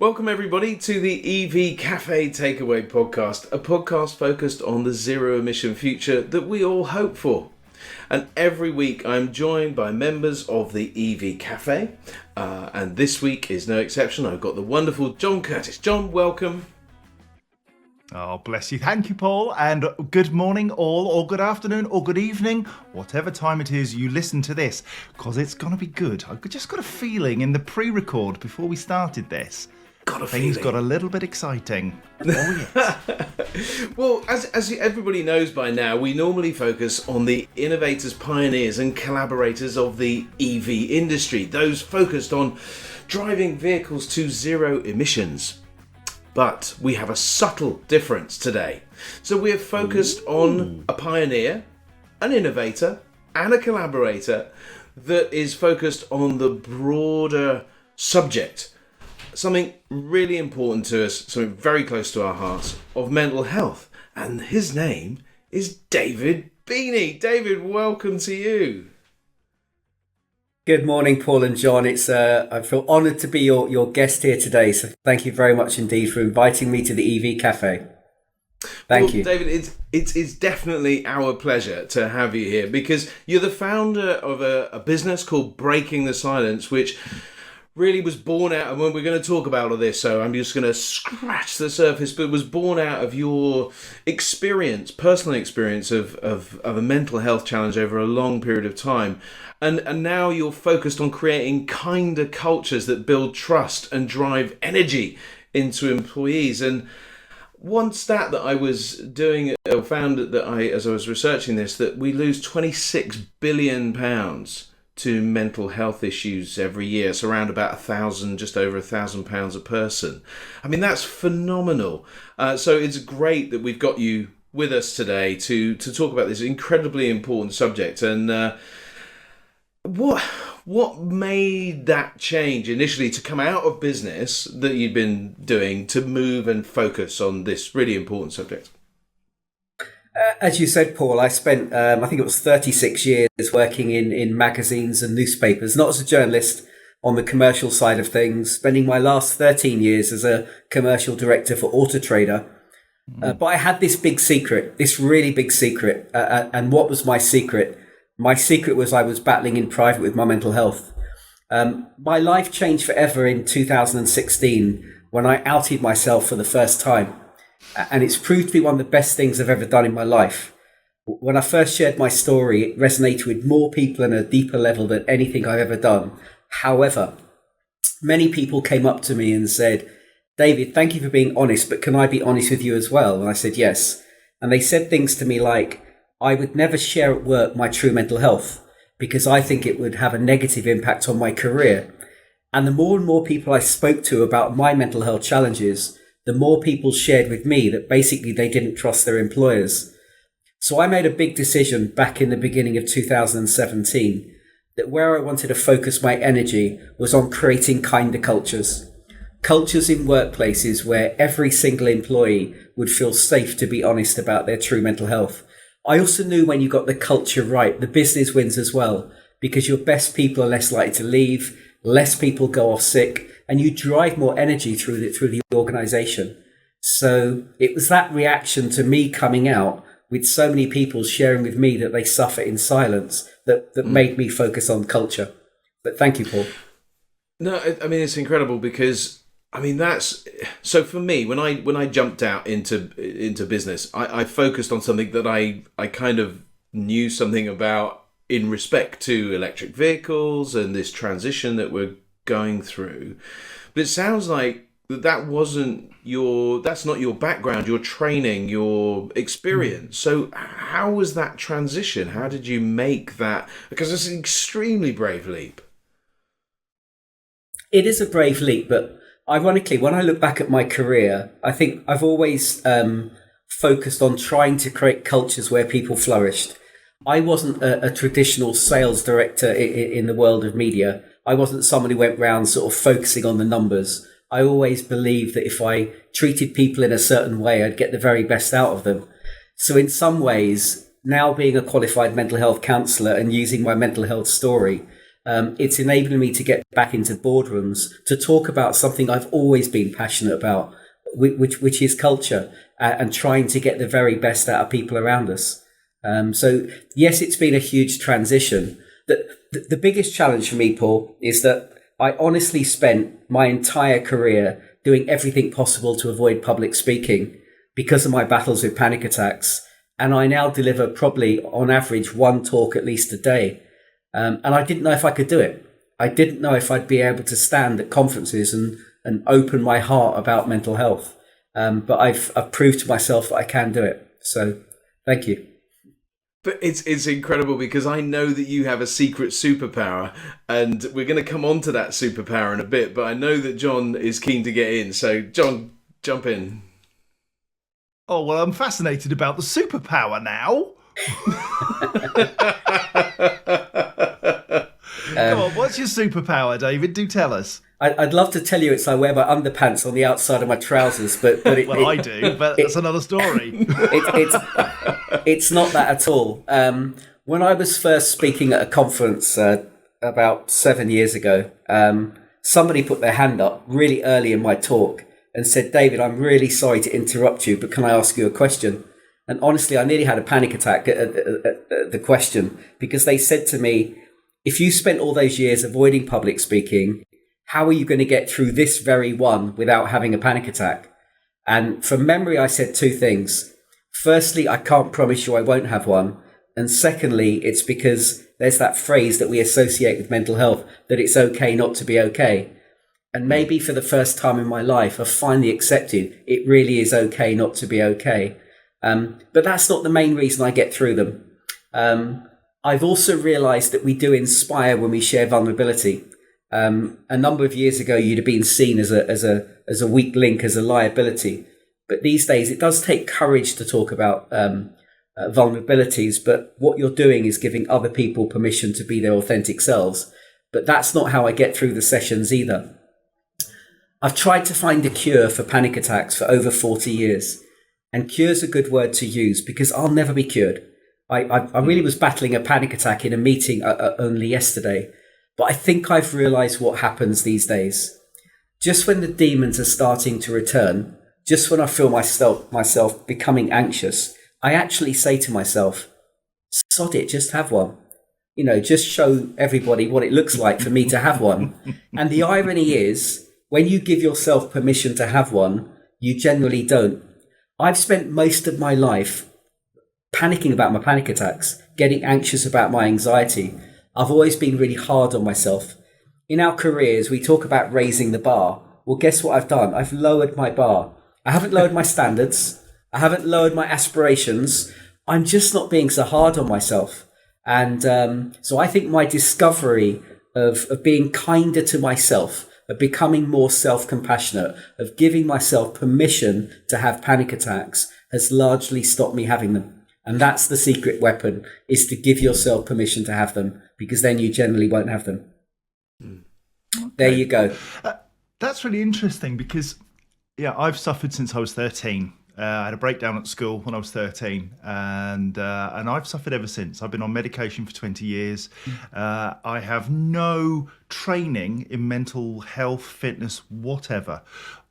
Welcome everybody to the EV Café Takeaway Podcast, a podcast focused on the zero emission future that we all hope for. And every week I'm joined by members of the EV Café, and this week is no exception. I've got the wonderful John Curtis. John, welcome. Oh, bless you. Thank you, Paul. And good morning all, or good afternoon, or good evening, whatever time it is you listen to this, because it's going to be good. I've just got a feeling in the pre-record before we started this, things got a little bit exciting. Oh, yes. Well, as everybody knows by now, we normally focus on the innovators, pioneers and collaborators of the EV industry, those focused on driving vehicles to zero emissions. But we have a subtle difference today. So we're focused on a pioneer, an innovator and a collaborator that is focused on the broader subject, something really important to us, something very close to our hearts, of mental health. And his name is David Beeney. David, welcome to you. Good morning, Paul and John. I feel honoured to be your guest here today. So thank you very much indeed for inviting me to the EV Cafe. Thank you. David, it's definitely our pleasure to have you here because you're the founder of a business called Breaking the Silence, which really was born out, and when we're going to talk about all this, so I'm just going to scratch the surface, but it was born out of your experience, personal experience of a mental health challenge over a long period of time. And now you're focused on creating kinder cultures that build trust and drive energy into employees. And one stat that I was doing, or found that as I was researching this, that we lose £26 billion to mental health issues every year. So around about just over £1,000 a person. I mean, that's phenomenal. So it's great that we've got you with us today to talk about this incredibly important subject. And what made that change initially to come out of business that you'd been doing to move and focus on this really important subject? As you said, Paul, I spent, I think it was 36 years working in magazines and newspapers, not as a journalist on the commercial side of things, spending my last 13 years as a commercial director for Auto Trader. But I had this big secret, this really big secret. And what was my secret? My secret was I was battling in private with my mental health. My life changed forever in 2016 when I outed myself for the first time. And it's proved to be one of the best things I've ever done in my life. When I first shared my story, it resonated with more people on a deeper level than anything I've ever done. However, many people came up to me and said, "David, thank you for being honest, but can I be honest with you as well?" And I said, yes. And they said things to me like, I would never share at work my true mental health because I think it would have a negative impact on my career. And the more and more people I spoke to about my mental health challenges, the more people shared with me that basically they didn't trust their employers. So I made a big decision back in the beginning of 2017 that where I wanted to focus my energy was on creating kinder cultures. Cultures in workplaces where every single employee would feel safe to be honest about their true mental health. I also knew when you got the culture right, the business wins as well, because your best people are less likely to leave, less people go off sick, and you drive more energy through the organization. So it was that reaction to me coming out with so many people sharing with me that they suffer in silence that made me focus on culture. But thank you, Paul. No, I mean, it's incredible because I mean, that's so for me, when I jumped out into business, I focused on something that I kind of knew something about in respect to electric vehicles and this transition that we're going through. But it sounds like that's not your background, your training, your experience. So how was that transition? How did you make that? Because it's an extremely brave leap. It is a brave leap, but ironically, when I look back at my career, I think I've always focused on trying to create cultures where people flourished. I wasn't a traditional sales director in the world of media. I wasn't someone who went around sort of focusing on the numbers. I always believed that if I treated people in a certain way, I'd get the very best out of them. So in some ways, now being a qualified mental health counsellor and using my mental health story, It's enabling me to get back into boardrooms to talk about something I've always been passionate about, which is culture, and trying to get the very best out of people around us. So yes, it's been a huge transition. The biggest challenge for me, Paul, is that I honestly spent my entire career doing everything possible to avoid public speaking because of my battles with panic attacks. And I now deliver probably on average one talk at least a day. And I didn't know if I could do it. I didn't know if I'd be able to stand at conferences and open my heart about mental health. But I've proved to myself that I can do it. So thank you. But it's incredible because I know that you have a secret superpower, and we're going to come on to that superpower in a bit, but I know that John is keen to get in. So John, jump in. Oh, well, I'm fascinated about the superpower now. Come on, what's your superpower, David? Do tell us. I'd love to tell you it's I wear my underpants on the outside of my trousers, but I do, but that's another story. It's not that at all. When I was first speaking at a conference about 7 years ago, somebody put their hand up really early in my talk and said, "David, I'm really sorry to interrupt you, but can I ask you a question?" And honestly, I nearly had a panic attack at the question, because they said to me, "If you spent all those years avoiding public speaking, how are you going to get through this very one without having a panic attack?" And from memory, I said two things. Firstly, I can't promise you I won't have one. And secondly, it's because there's that phrase that we associate with mental health, that it's okay not to be okay. And maybe for the first time in my life, I've finally accepted it really is okay not to be okay. But that's not the main reason I get through them. I've also realized that we do inspire when we share vulnerability. A number of years ago, you'd have been seen as a weak link, as a liability. But these days, it does take courage to talk about vulnerabilities. But what you're doing is giving other people permission to be their authentic selves. But that's not how I get through the sessions either. I've tried to find a cure for panic attacks for over 40 years. And cure's a good word to use because I'll never be cured. I really was battling a panic attack in a meeting only yesterday. But I think I've realized what happens these days. Just when the demons are starting to return, just when I feel myself becoming anxious, I actually say to myself, sod it, just have one. You know, just show everybody what it looks like for me to have one. And the irony is, when you give yourself permission to have one, you generally don't. I've spent most of my life panicking about my panic attacks, getting anxious about my anxiety. I've always been really hard on myself. In our careers, we talk about raising the bar. Well, guess what I've done? I've lowered my bar. I haven't lowered my standards. I haven't lowered my aspirations. I'm just not being so hard on myself. And so I think my discovery of being kinder to myself, of becoming more self-compassionate, of giving myself permission to have panic attacks has largely stopped me having them. And that's the secret weapon, is to give yourself permission to have them, because then you generally won't have them. Okay. There you go. That's really interesting because, yeah, I've suffered since I was 13. I had a breakdown at school when I was 13, and I've suffered ever since. I've been on medication for 20 years. I have no training in mental health, fitness, whatever.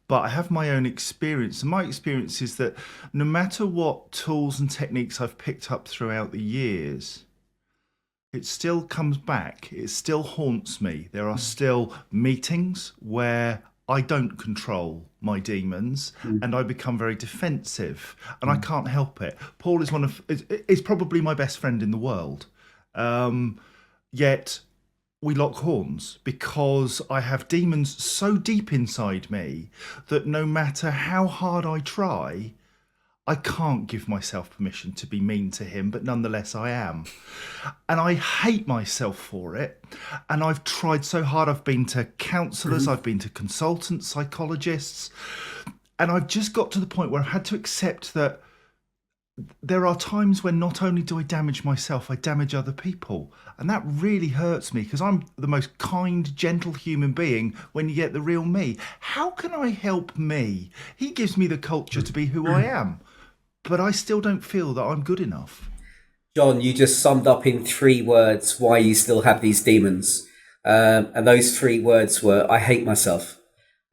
But I have my own experience. And my experience is that no matter what tools and techniques I've picked up throughout the years, it still comes back. It still haunts me. There are still meetings where I don't control my demons and I become very defensive and I can't help it. Paul is probably my best friend in the world. Yet we lock horns because I have demons so deep inside me that no matter how hard I try, I can't give myself permission to be mean to him, but nonetheless I am. And I hate myself for it. And I've tried so hard. I've been to counsellors, I've been to consultants, psychologists, and I've just got to the point where I've had to accept that there are times when not only do I damage myself, I damage other people. And that really hurts me because I'm the most kind, gentle human being when you get the real me. How can I help me? He gives me the culture to be who I am, but I still don't feel that I'm good enough. John, you just summed up in 3 words why you still have these demons. And those 3 words were, I hate myself.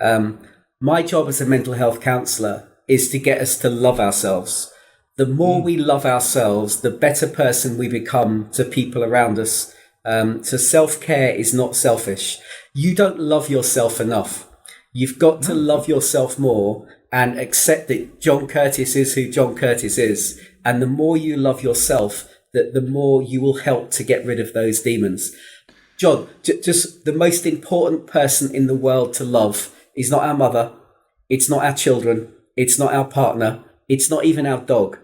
My job as a mental health counsellor is to get us to love ourselves. The more we love ourselves, the better person we become to people around us. So self-care is not selfish. You don't love yourself enough. You've got to love yourself more and accept that John Curtis is who John Curtis is. And the more you love yourself, the more you will help to get rid of those demons. John, just the most important person in the world to love is not our mother. It's not our children. It's not our partner. It's not even our dog.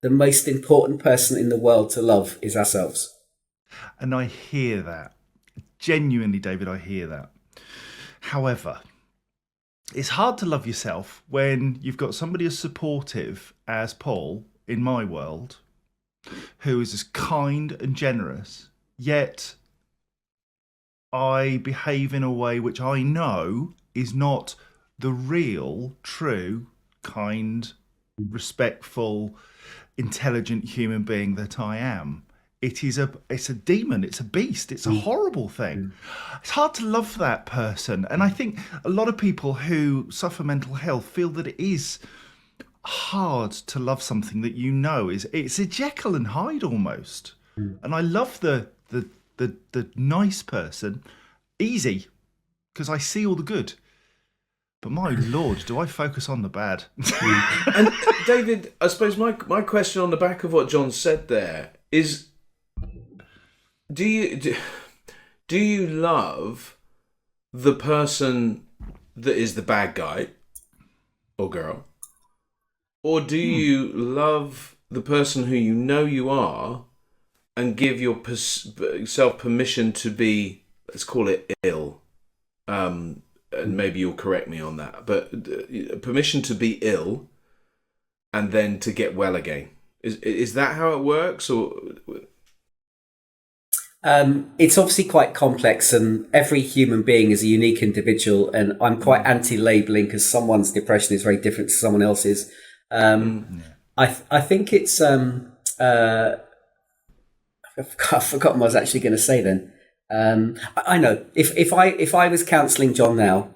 The most important person in the world to love is ourselves. And I hear that. Genuinely, David, I hear that. However, it's hard to love yourself when you've got somebody as supportive as Paul in my world, who is as kind and generous, yet I behave in a way which I know is not the real, true, kind, respectful, intelligent human being that I am. It's a demon, it's a beast, it's a horrible thing. It's hard to love that person. And I think a lot of people who suffer mental health feel that it is hard to love something that you know it's a Jekyll and Hyde almost. And I love the nice person, easy, because I see all the good. But my Lord, do I focus on the bad? And David, I suppose my question on the back of what John said there is, do you love the person that is the bad guy or girl? Or do you love the person who you know you are and give yourself permission to be, let's call it ill? And maybe you'll correct me on that, but permission to be ill and then to get well again. Is that how it works? Or it's obviously quite complex, and every human being is a unique individual, and I'm quite anti-labeling because someone's depression is very different to someone else's. I think it's I've forgotten what I was actually going to say then. I know if I was counselling John now,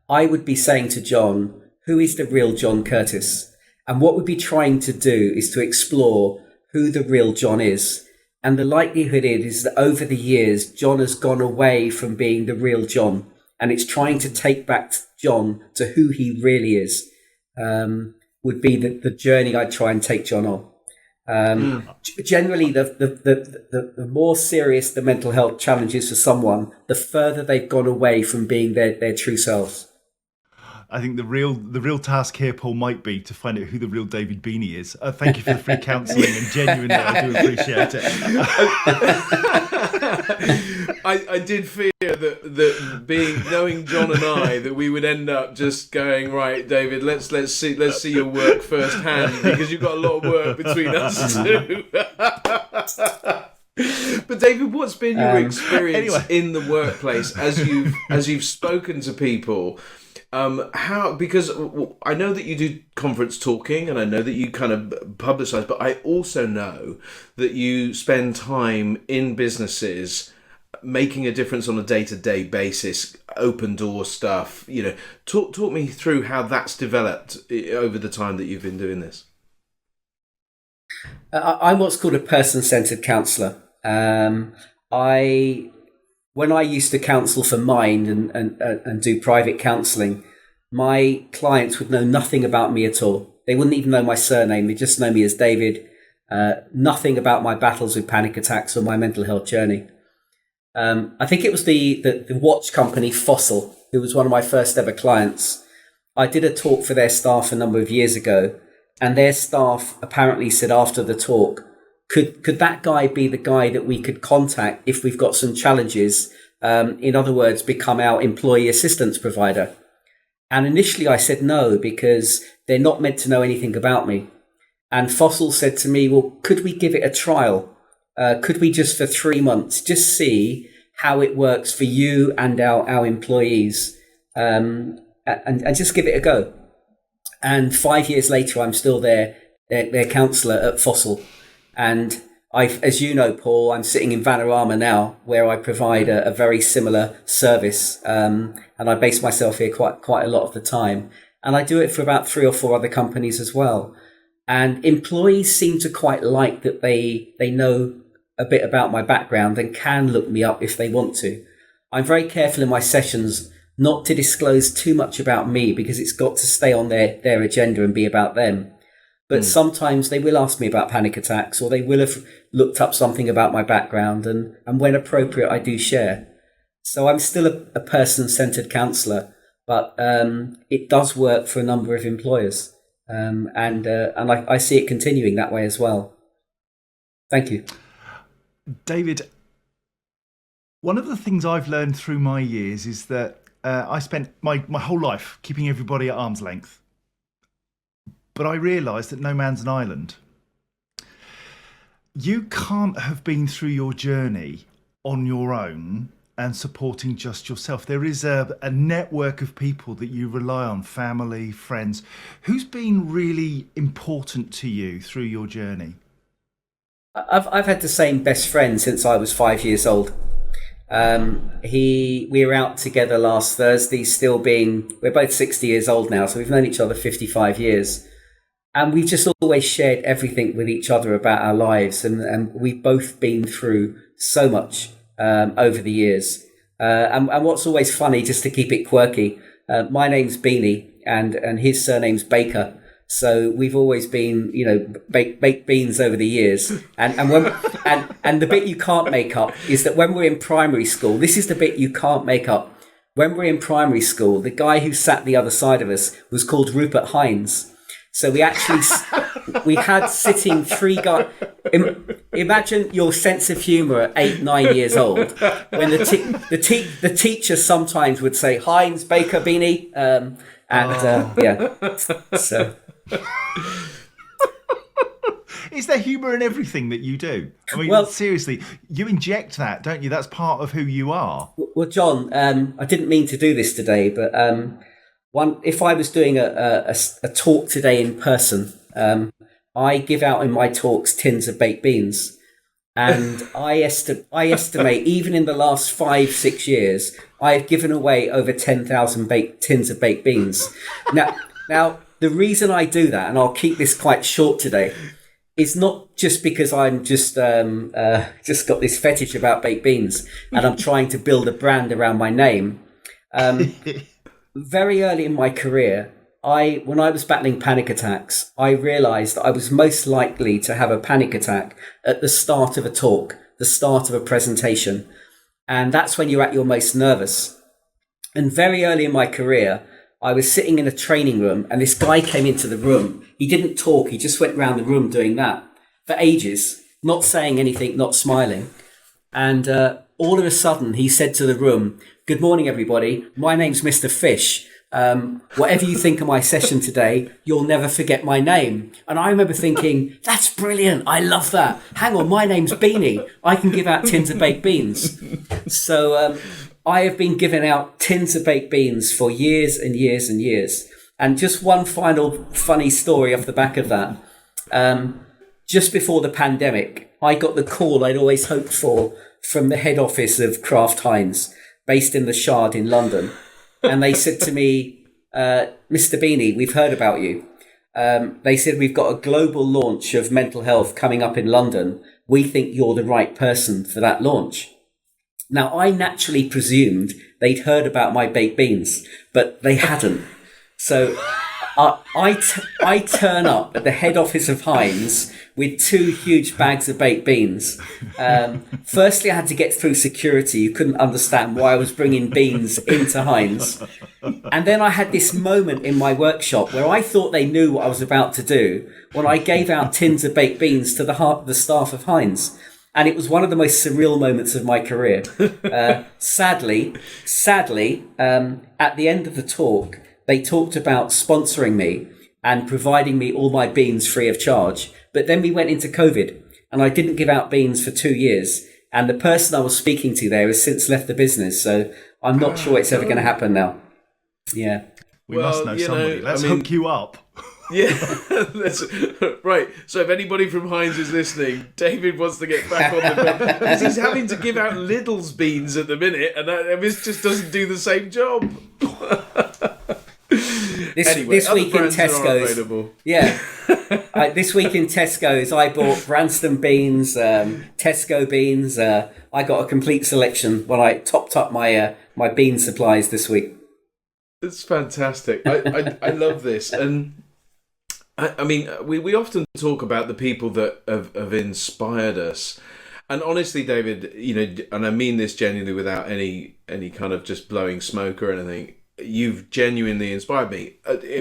I would be saying to John, who is the real John Curtis? And what we'd be trying to do is to explore who the real John is. And the likelihood is that over the years, John has gone away from being the real John, and it's trying to take back John to who he really is. Would be the journey I'd try and take John on. Generally, the more serious the mental health challenge is for someone, the further they've gone away from being their true selves. I think the real task here, Paul, might be to find out who the real David Beeney is. Thank you for the free counselling, and genuinely, I do appreciate it. I did fear that knowing John and I, that we would end up just going, right, David, let's see your work firsthand, because you've got a lot of work between us too. But David, what's been your experience in the workplace as you've spoken to people? Because I know that you do conference talking, and I know that you kind of publicise, but I also know that you spend time in businesses making a difference on a day-to-day basis, open door stuff. Talk me through how that's developed over the time that you've been doing this. I'm what's called a person-centred counsellor. When I used to counsel for Mind and do private counselling, my clients would know nothing about me at all. They wouldn't even know my surname. They just know me as David. Nothing about my battles with panic attacks or my mental health journey. I think it was the watch company Fossil, who was one of my first ever clients. I did a talk for their staff a number of years ago, and their staff apparently said after the talk, Could that guy be the guy that we could contact if we've got some challenges? In other words, become our employee assistance provider. And initially I said no, because they're not meant to know anything about me. And Fossil said to me, well, could we give it a trial? Could we just for 3 months just see how it works for you and our employees, and just give it a go? And 5 years later, I'm still their counsellor at Fossil. And As you know, Paul, I'm sitting in Vanarama now, where I provide a very similar service, and I base myself here quite a lot of the time. And I do it for about 3 or 4 other companies as well. And employees seem to quite like that they know a bit about my background and can look me up if they want to. I'm very careful in my sessions not to disclose too much about me, because it's got to stay on their agenda and be about them. But sometimes they will ask me about panic attacks, or they will have looked up something about my background, and when appropriate, I do share. So I'm still a person-centered counsellor, but it does work for a number of employers. And I see it continuing that way as well. Thank you. David, one of the things I've learned through my years is that I spent my whole life keeping everybody at arm's length. But I realised that no man's an island. You can't have been through your journey on your own and supporting just yourself. There is a network of people that you rely on, family, friends. Who's been really important to you through your journey? I've had the same best friend since I was 5 years old. We were out together last Thursday, we're both 60 years old now, so we've known each other 55 years. And we've just always shared everything with each other about our lives. And we've both been through so much over the years. And what's always funny, just to keep it quirky, my name's Beeney and his surname's Baker. So we've always been, baked beans over the years. And the bit you can't make up is that when we're in primary school, this is the bit you can't make up. When we're in primary school, the guy who sat the other side of us was called Rupert Hines. So we had sitting 3 guys. Imagine your sense of humour at 8, 9 years old, when the teacher sometimes would say Hines, Baker, Beeney, So. Is there humour in everything that you do? I mean, seriously, you inject that, don't you? That's part of who you are. Well, John, I didn't mean to do this today, but if I was doing a talk today in person, I give out in my talks tins of baked beans, and I estimate even in the last 5-6 years, I have given away over 10,000 tins of baked beans. Now the reason I do that, and I'll keep this quite short today, is not just because I'm just got this fetish about baked beans and I'm trying to build a brand around my name. Very early in my career, when I was battling panic attacks, I realised that I was most likely to have a panic attack at the start of a talk, the start of a presentation. And that's when you're at your most nervous. And very early in my career, I was sitting in a training room and this guy came into the room. He didn't talk. He just went around the room doing that for ages, not saying anything, not smiling. And all of a sudden, he said to the room, "Good morning, everybody. My name's Mr. Fish. Whatever you think of my session today, you'll never forget my name." And I remember thinking, that's brilliant. I love that. Hang on, my name's Beeney. I can give out tins of baked beans. So I have been giving out tins of baked beans for years and years and years. And just one final funny story off the back of that. Just before the pandemic, I got the call I'd always hoped for from the head office of Kraft Heinz, based in the Shard in London. And they said to me, "Mr. Beeney, we've heard about you." They said, "We've got a global launch of mental health coming up in London. We think you're the right person for that launch." Now, I naturally presumed they'd heard about my baked beans, but they hadn't. So I turn up at the head office of Heinz with 2 huge bags of baked beans. Firstly, I had to get through security. You couldn't understand why I was bringing beans into Heinz. And then I had this moment in my workshop where I thought they knew what I was about to do when I gave out tins of baked beans to the staff of Heinz. And it was one of the most surreal moments of my career. Sadly, at the end of the talk, they talked about sponsoring me and providing me all my beans free of charge. But then we went into COVID and I didn't give out beans for 2 years. And the person I was speaking to there has since left the business. So I'm not sure it's ever going to happen now. Yeah. We must know somebody. Let's hook you up. Yeah, that's right. So if anybody from Heinz is listening, David wants to get back on the bean because he's having to give out Lidl's beans at the minute, and this just doesn't do the same job. This week in Tesco's, this week in Tesco's, I bought Branston beans, Tesco beans. I got a complete selection when I topped up my my bean supplies this week. It's fantastic. I love this, and I mean, we often talk about the people that have inspired us. And honestly, David, you know, and I mean this genuinely without any kind of just blowing smoke or anything, you've genuinely inspired me.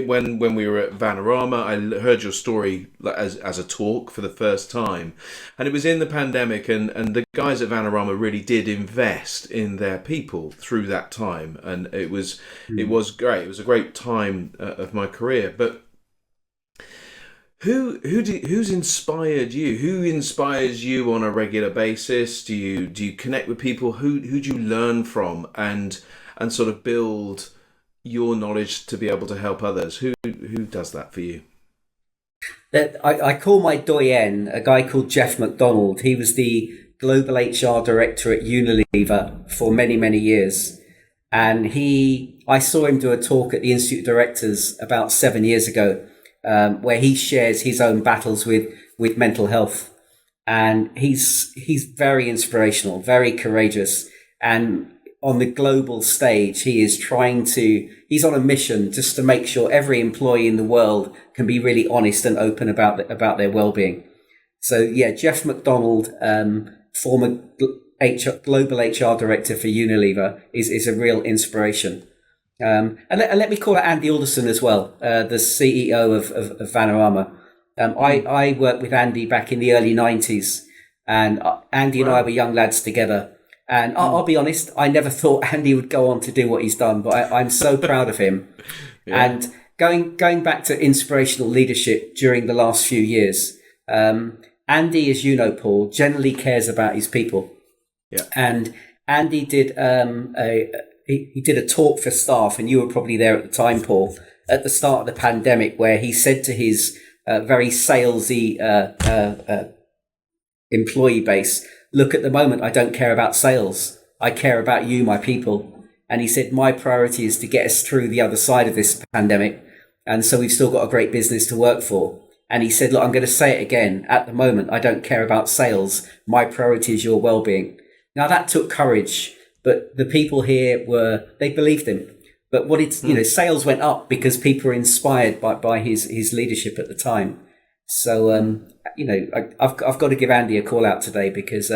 When we were at Vanarama, I heard your story as a talk for the first time. And it was in the pandemic, and the guys at Vanarama really did invest in their people through that time. And it was great. It was a great time of my career. But who's inspired you? Who inspires you on a regular basis? Do you connect with people? Who do you learn from and sort of build your knowledge to be able to help others? Who does that for you? I call my doyen a guy called Jeff McDonald. He was the global HR director at Unilever for many, many years. And I saw him do a talk at the Institute of Directors about 7 years ago, where he shares his own battles with mental health. And he's very inspirational, very courageous. And on the global stage, he's on a mission just to make sure every employee in the world can be really honest and open about their well-being. So yeah, Jeff McDonald, former global HR director for Unilever, is a real inspiration. And let me call out Andy Alderson as well, the CEO of Vanarama. I worked with Andy back in the early 90s, and Andy and I were young lads together. And I'll be honest, I never thought Andy would go on to do what he's done, but I'm so proud of him. Yeah. And going back to inspirational leadership during the last few years, Andy, as you know, Paul, generally cares about his people. Yeah. And Andy did he did a talk for staff, and you were probably there at the time, Paul, at the start of the pandemic, where he said to his very salesy employee base, look, at the moment, I don't care about sales. I care about you, my people. And he said, my priority is to get us through the other side of this pandemic. And so we've still got a great business to work for. And he said, look, I'm going to say it again. At the moment, I don't care about sales. My priority is your well-being. Now, that took courage, but the people here they believed him. But sales went up because people were inspired by his leadership at the time. So, I've got to give Andy a call out today because,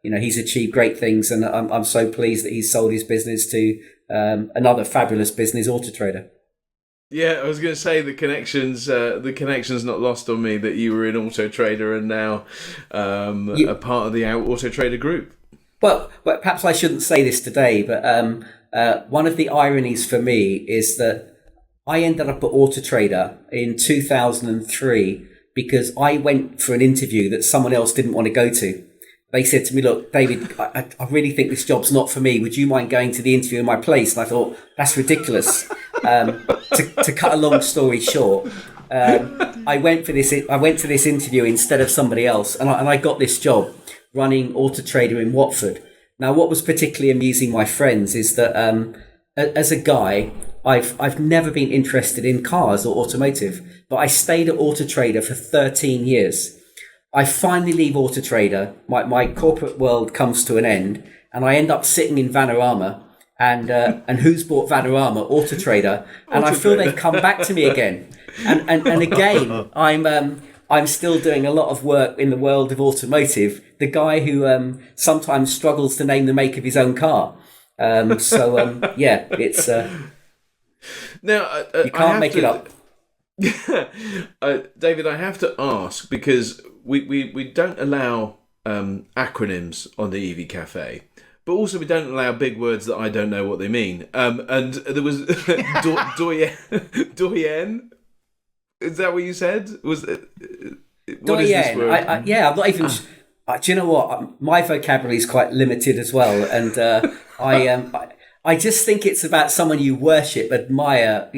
he's achieved great things, and I'm so pleased that he's sold his business to another fabulous business, Auto Trader. Yeah, I was going to say the connections not lost on me that you were in Auto Trader and now a part of the Auto Trader group. Well, perhaps I shouldn't say this today, but one of the ironies for me is that I ended up at Auto Trader in 2003 because I went for an interview that someone else didn't want to go to. They said to me, look, David, I really think this job's not for me. Would you mind going to the interview in my place? And I thought, that's ridiculous. To cut a long story short, I went to this interview instead of somebody else, and I got this job running Auto Trader in Watford. Now, what was particularly amusing my friends is that as a guy, I've never been interested in cars or automotive, but I stayed at Auto Trader for 13 years. I finally leave Auto Trader. My corporate world comes to an end, and I end up sitting in Vanarama. And who's bought Vanarama? Auto Trader. And I feel they've come back to me again. And again, I'm still doing a lot of work in the world of automotive. The guy who sometimes struggles to name the make of his own car. It's now you can't make it up. David, I have to ask because we don't allow acronyms on the EV Café. But also, we don't allow big words that I don't know what they mean. And there was doyen. Is that what you said? What is this word? I'm not even. Do you know what? My vocabulary is quite limited as well, and I just think it's about someone you worship, admire.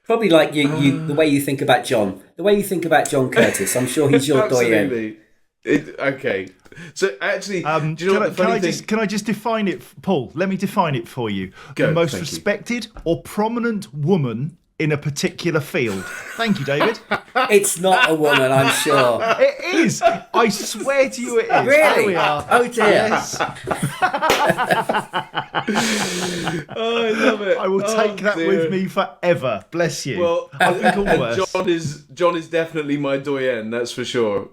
Probably like you, the way you think about John, the way you think about John Curtis. I'm sure he's your doyen. Absolutely. Okay. So actually, do you know what the funny thing? Can I just define it, Paul? Let me define it for you. Go, the most thank you. respected or prominent woman in a particular field. Thank you, David. It's not a woman, I'm sure. It is. I swear to you, it is. Really? Here we are. Oh dear. Yes. Oh, I love it. I will take that dear. with me forever. Bless you. Well, I think all of us. John is definitely my doyen. That's for sure.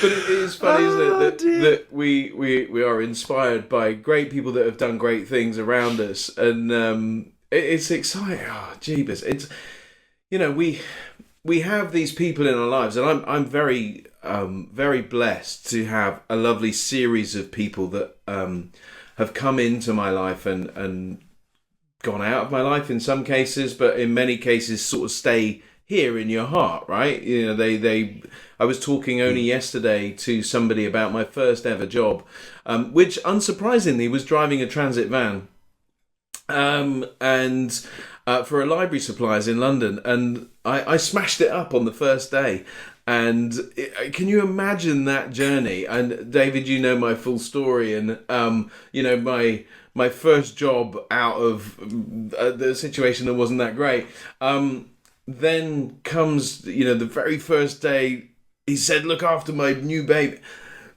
But it is funny, isn't it, that we are inspired by great people that have done great things around us, and it's exciting. Oh, jeebus! It's, you know, we have these people in our lives, and I'm very very blessed to have a lovely series of people that have come into my life and gone out of my life in some cases, but in many cases sort of stay here in your heart, right? You know, I was talking only yesterday to somebody about my first ever job, which unsurprisingly was driving a transit van, and for a library supplies in London, and I smashed it up on the first day. And can you imagine that journey? And David, you know my full story, and you know, my first job out of the situation that wasn't that great. Then comes, you know, the very first day, he said, look after my new baby.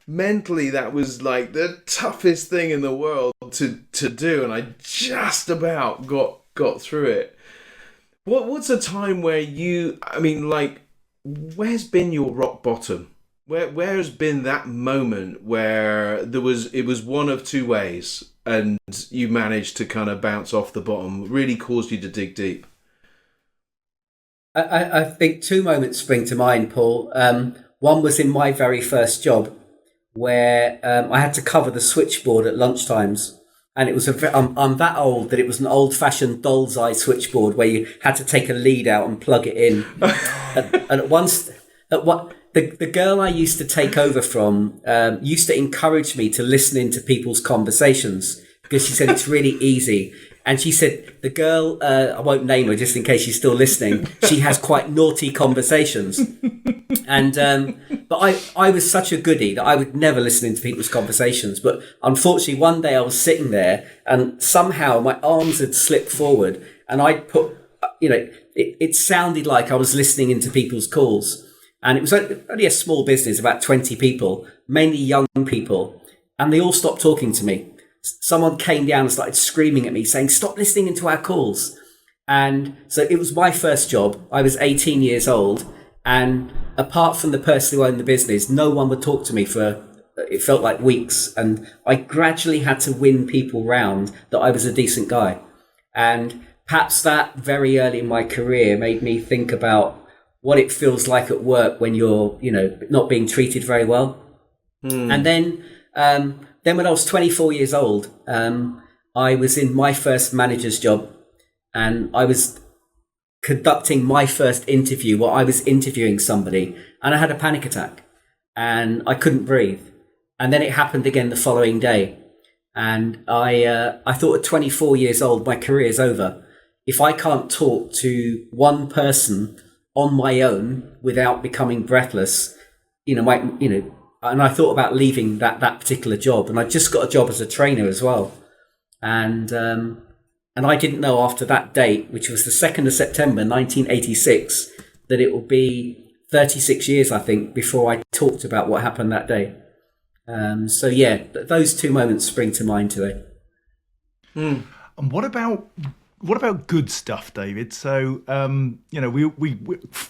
Mentally, that was like the toughest thing in the world to do, and I just about got through it. What's a time where where's been your rock bottom? Where has been that moment where it was one of two ways, and you managed to kind of bounce off the bottom, really caused you to dig deep? I think two moments spring to mind, Paul. One was in my very first job, where I had to cover the switchboard at lunchtimes, and it was I'm that old that it was an old-fashioned doll's eye switchboard where you had to take a lead out and plug it in. and the girl I used to take over from used to encourage me to listen into people's conversations, because she said it's really easy. And she said, the girl, I won't name her just in case she's still listening, she has quite naughty conversations. And but I was such a goodie that I would never listen into people's conversations. But unfortunately, one day I was sitting there and somehow my arms had slipped forward, and I'd put, you know, it sounded like I was listening into people's calls. And it was only a small business, about 20 people, mainly young people. And they all stopped talking to me. Someone came down and started screaming at me, saying, stop listening into our calls. And so it was my first job. I was 18 years old. And apart from the person who owned the business, no one would talk to me for, it felt like weeks. And I gradually had to win people round that I was a decent guy. And perhaps that very early in my career made me think about what it feels like at work when you're, you know, not being treated very well. And then when I was 24 years old, I was in my first manager's job, and I was conducting my first interview where I was interviewing somebody, and I had a panic attack and I couldn't breathe. And then it happened again the following day. And I thought at 24 years old, my career's over. If I can't talk to one person on my own without becoming breathless, and I thought about leaving that particular job, and I just got a job as a trainer as well. And I didn't know after that date, which was the 2nd of September, 1986, that it would be 36 years, I think, before I talked about what happened that day. So yeah, those two moments spring to mind today. And what about good stuff, David? So,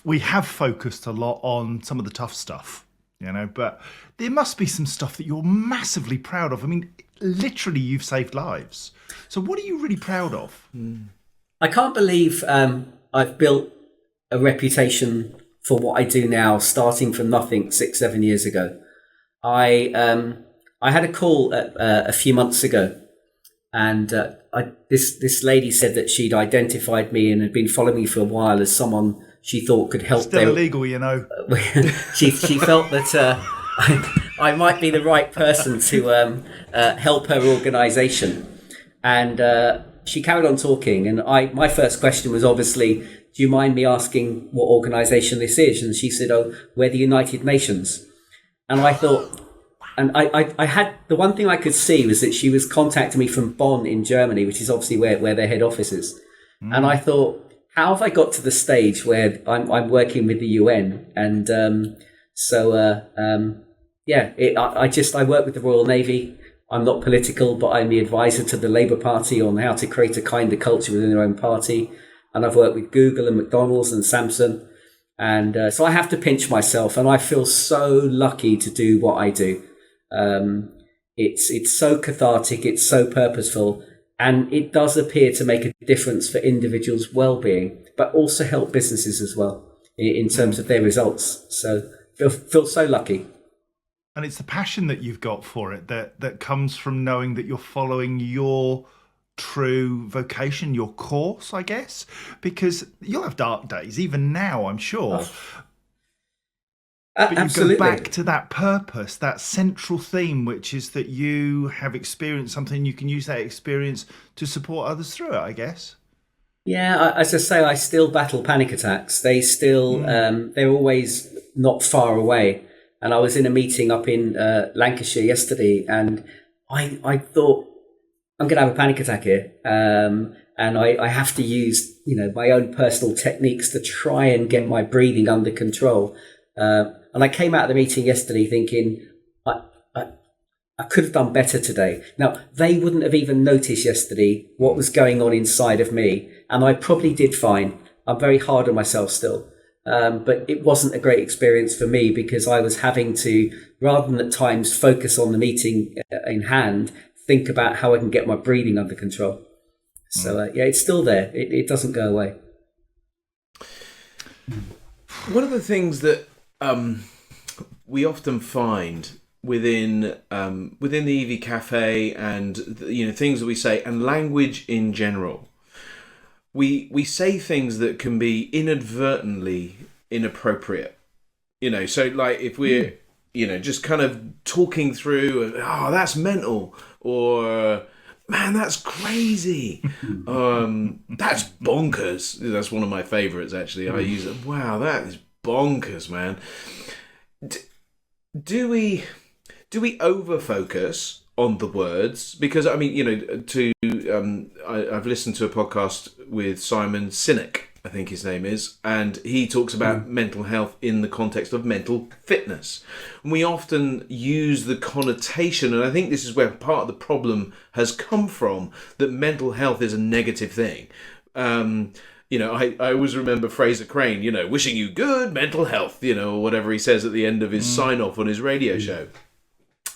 we have focused a lot on some of the tough stuff, you know, but there must be some stuff that you're massively proud of. I mean, literally, you've saved lives. So what are you really proud of? I can't believe I've built a reputation for what I do now, starting from nothing 6-7 years ago. I had a call a few months ago, and this lady said that she'd identified me and had been following me for a while as someone she thought could help. Still illegal, you know. she felt that I might be the right person to help her organisation. And she carried on talking. And my first question was obviously, do you mind me asking what organisation this is? And she said, oh, we're the United Nations. And I thought, and I had, the one thing I could see was that she was contacting me from Bonn in Germany, which is obviously where their head office is. And I thought, how have I got to the stage where I'm working with the UN? And I work with the Royal Navy. I'm not political, but I'm the advisor to the Labour Party on how to create a kinder culture within their own party. And I've worked with Google and McDonald's and Samsung. And so I have to pinch myself, and I feel so lucky to do what I do. It's so cathartic, it's so purposeful, and it does appear to make a difference for individuals' well-being, but also help businesses as well in terms of their results. So feel so lucky. And it's the passion that you've got for it that comes from knowing that you're following your true vocation, your course, I guess, because you'll have dark days even now, I'm sure. But Absolutely. you go back to that purpose, that central theme, which is that you have experienced something, you can use that experience to support others through it, I guess. Yeah, as I say, I still battle panic attacks. They still, they're always not far away. And I was in a meeting up in Lancashire yesterday, and I thought, I'm going to have a panic attack here. And I have to use, my own personal techniques to try and get my breathing under control. And I came out of the meeting yesterday thinking, I could have done better today. Now, they wouldn't have even noticed yesterday what was going on inside of me. And I probably did fine. I'm very hard on myself still. But it wasn't a great experience for me because I was having to, rather than at times focus on the meeting in hand, think about how I can get my breathing under control. So, it's still there. It doesn't go away. One of the things that we often find within the EV Café and things that we say and language in general, we say things that can be inadvertently inappropriate. So like if we're just kind of talking through, oh, that's mental, or man, that's crazy. That's bonkers. That's one of my favorites, actually. I use it. Wow, that is bonkers, man. Do we over focus on the words? Because I mean, I've listened to a podcast with Simon Sinek, I think his name is, and he talks about mental health in the context of mental fitness. And we often use the connotation, and I think this is where part of the problem has come from, that mental health is a negative thing. I always remember Fraser Crane, wishing you good mental health, or whatever he says at the end of his sign-off on his radio show.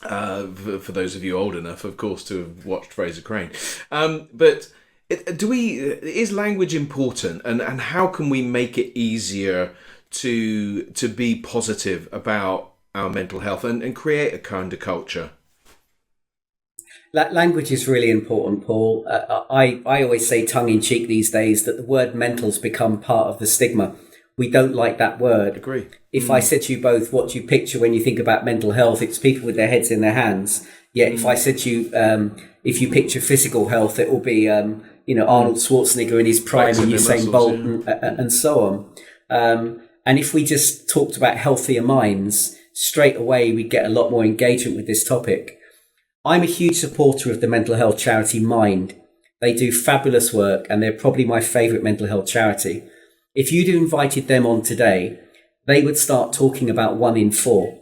For those of you old enough, of course, to have watched Fraser Crane. But is language important, and how can we make it easier to be positive about our mental health and create a kinder culture? Language is really important, Paul. I always say tongue-in-cheek these days that the word mental's become part of the stigma. We don't like that word. Agree. If I said to you both, what do you picture when you think about mental health? It's people with their heads in their hands. Yet if I said to you, if you picture physical health, it will be, Arnold Schwarzenegger in his prime and Usain Bolt and so on. And if we just talked about healthier minds, straight away we'd get a lot more engagement with this topic. I'm a huge supporter of the mental health charity Mind. They do fabulous work, and they're probably my favourite mental health charity. If you'd invited them on today, they would start talking about 1 in 4.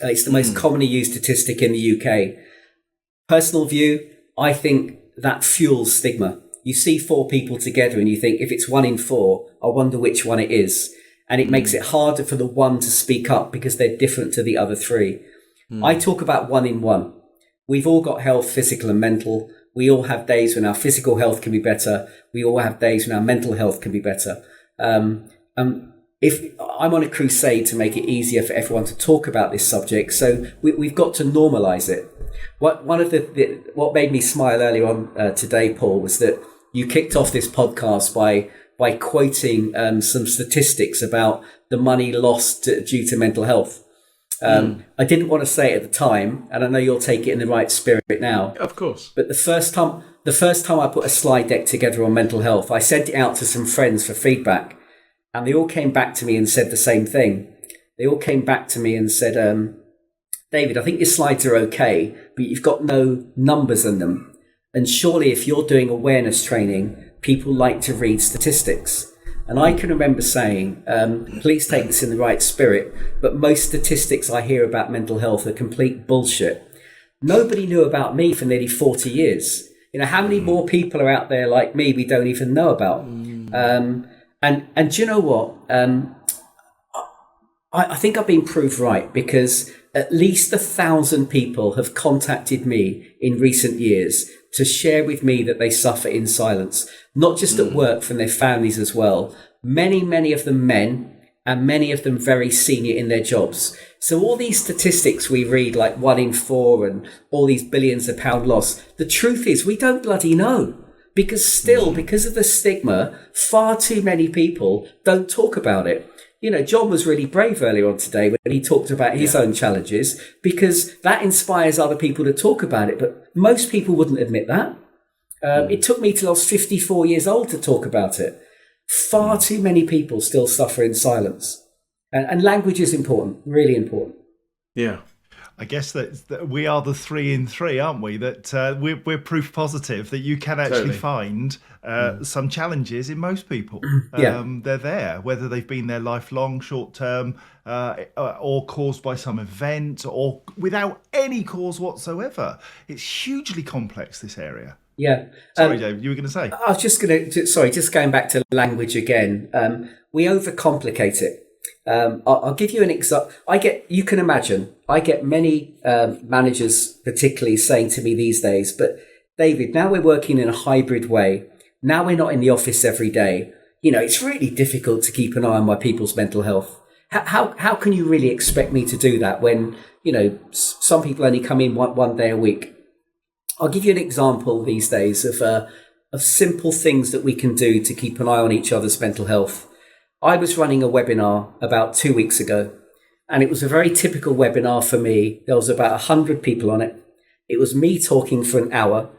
It's the most commonly used statistic in the UK. Personal view, I think that fuels stigma. You see 4 people together and you think, if it's 1 in 4, I wonder which one it is. And it makes it harder for the one to speak up because they're different to the other 3. I talk about 1 in 1. We've all got health, physical and mental. We all have days when our physical health can be better. We all have days when our mental health can be better. If I'm on a crusade to make it easier for everyone to talk about this subject, so we've got to normalise it. What made me smile earlier on today, Paul, was that you kicked off this podcast by quoting some statistics about the money lost due to mental health. I didn't want to say it at the time, and I know you'll take it in the right spirit now. Of course. But the first time I put a slide deck together on mental health, I sent it out to some friends for feedback, and they all came back to me and said the same thing. They all came back to me and said, David, I think your slides are okay, but you've got no numbers in them. And surely if you're doing awareness training, people like to read statistics. And I can remember saying, please take this in the right spirit, but most statistics I hear about mental health are complete bullshit. Nobody knew about me for nearly 40 years. You know, how many more people are out there like me we don't even know about? And do you know what? I think I've been proved right, because at least 1,000 people have contacted me in recent years to share with me that they suffer in silence, not just at work, from their families as well. Many, many of them men, and many of them very senior in their jobs. So all these statistics we read, like 1 in 4 and all these billions of pound loss, the truth is we don't bloody know. Because still, because of the stigma, far too many people don't talk about it. You know, John was really brave earlier on today when he talked about his own challenges, because that inspires other people to talk about it. But most people wouldn't admit that. It took me till I was 54 years old to talk about it. Far too many people still suffer in silence. And language is important, really important. Yeah. I guess that we are the 3 in 3, aren't we? That we're proof positive that you can actually find some challenges in most people. They're there, whether they've been there lifelong, short term, or caused by some event, or without any cause whatsoever. It's hugely complex, this area. Yeah. Sorry, Dave, you were going to say? I was just just going back to language again. We overcomplicate it. I'll give you an example. You can imagine, I get many managers particularly saying to me these days, but David, now we're working in a hybrid way. Now we're not in the office every day. You know, it's really difficult to keep an eye on my people's mental health. How can you really expect me to do that when, you know, some people only come in one day a week? I'll give you an example these days of simple things that we can do to keep an eye on each other's mental health. I was running a webinar about 2 weeks ago, and it was a very typical webinar for me. There was about 100 people on it. It was me talking for an hour.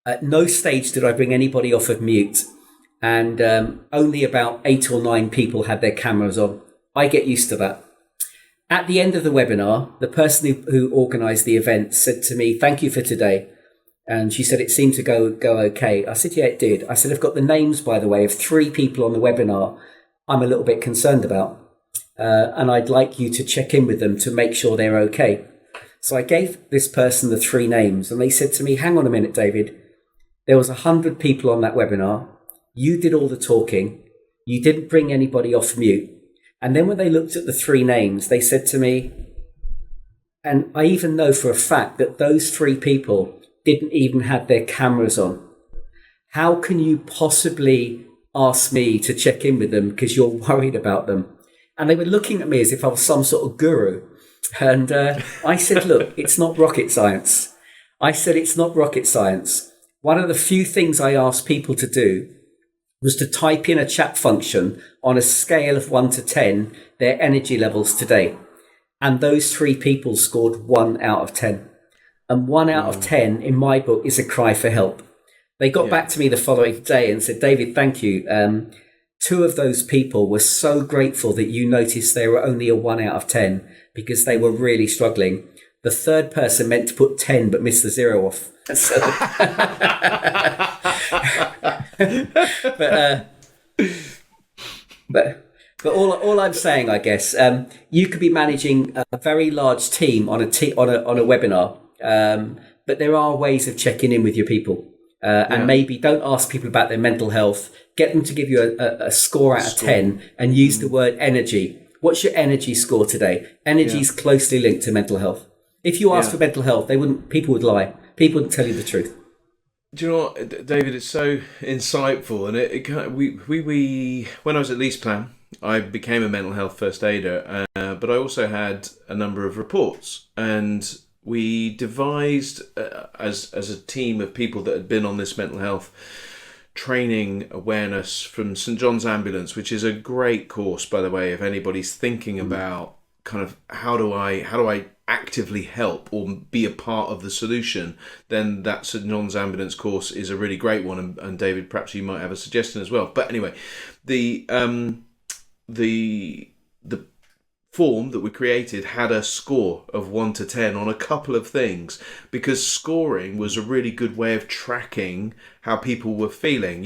At no stage did I bring anybody off of mute, and only about 8 or 9 people had their cameras on. I get used to that. At the end of the webinar, the person who organised the event said to me, "Thank you for today." And she said, "It seemed to go okay." I said, "Yeah, it did." I said, "I've got the names, by the way, of 3 people on the webinar I'm a little bit concerned about. And I'd like you to check in with them to make sure they're okay." So I gave this person the 3 names, and they said to me, "Hang on a minute, David. There was 100 people on that webinar. You did all the talking. You didn't bring anybody off mute." And then when they looked at the 3 names, they said to me, and I even know for a fact that those 3 people didn't even have their cameras on. How can you possibly ask me to check in with them because you're worried about them? And they were looking at me as if I was some sort of guru. And I said, "Look, it's not rocket science." I said, "It's not rocket science." One of the few things I asked people to do was to type in a chat function on a scale of 1 to 10, their energy levels today. And those 3 people scored 1 out of 10. And 1 out of 10 in my book is a cry for help. They got back to me the following day and said, "David, thank you. 2 of those people were so grateful that you noticed they were only a 1 out of 10 because they were really struggling. The 3rd person meant to put 10 but missed the 0 off." So, but all I'm saying, I guess, you could be managing a very large team on a webinar, but there are ways of checking in with your people. And maybe don't ask people about their mental health. Get them to give you a score out of 10 and use the word energy. What's your energy score today? Energy is closely linked to mental health. If you ask for mental health, people would lie. People wouldn't tell you the truth. Do you know what, David? It's so insightful, and we when I was at LeasePlan, I became a mental health first aider, but I also had a number of reports, and we devised as a team of people that had been on this mental health training awareness from St John's Ambulance, which is a great course, by the way, if anybody's thinking about kind of how do I actively help or be a part of the solution, then that John's ambulance course is a really great one. And David, perhaps you might have a suggestion as well. But anyway, the form that we created had a score of 1 to 10 on a couple of things, because scoring was a really good way of tracking how people were feeling.